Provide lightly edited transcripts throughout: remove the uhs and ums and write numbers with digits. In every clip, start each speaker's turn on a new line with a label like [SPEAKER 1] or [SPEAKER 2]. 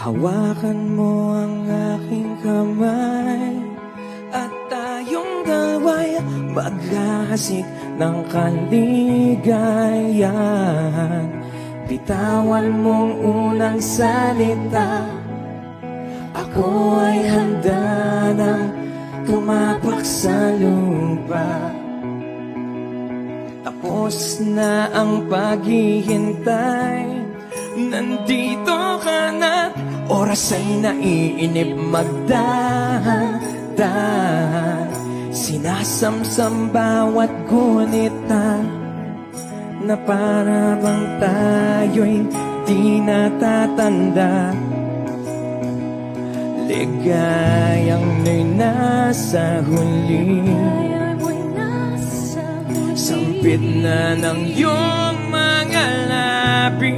[SPEAKER 1] Hawakan mo ang aking kamay at tayong dalawa'y maghahasik ng kaligayahan. Bitawan mong unang salita, ako ay handa nang tumapak sa lupa. Tapos na ang paghihintay, nandito ka na, oras ay naiinip, magdahan-dahan. Sinasamsam bawat gunita na para bang tayo'y di natatanda. Ligayang mo'y nasa huli, sampit na ng iyong mga labi.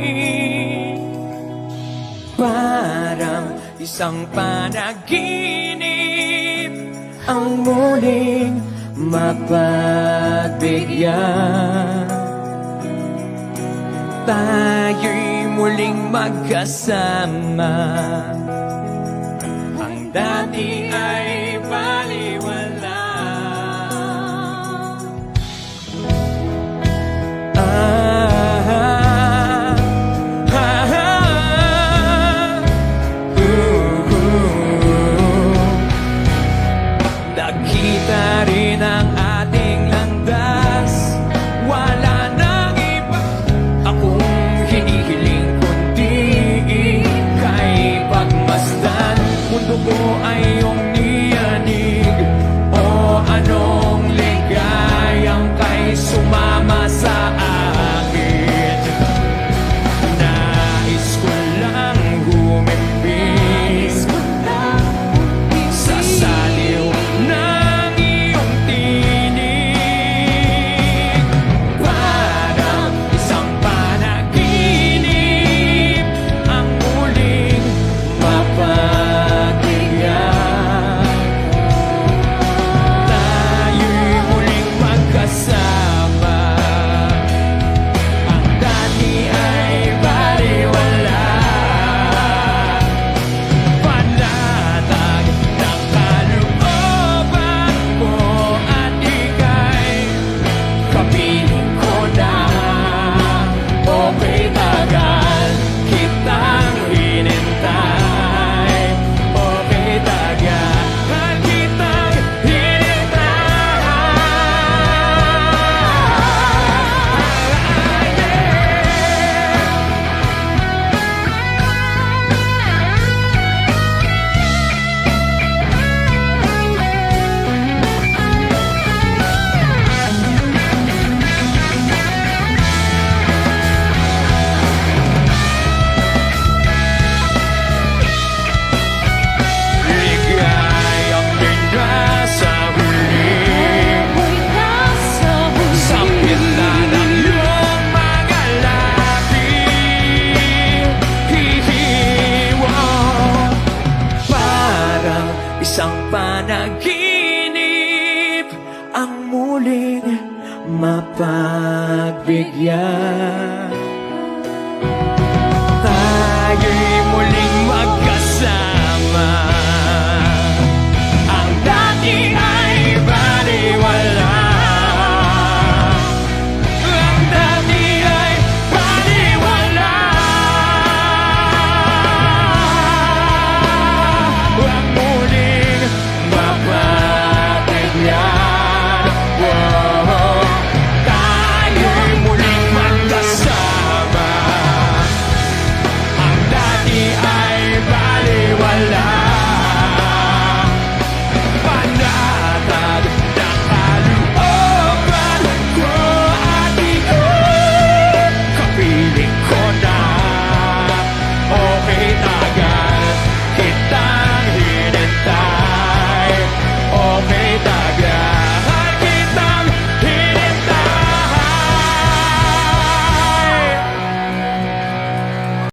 [SPEAKER 1] Parang isang panaginip ang muling mapagbigyan. Tayo'y muling magkasama. Ang dati ay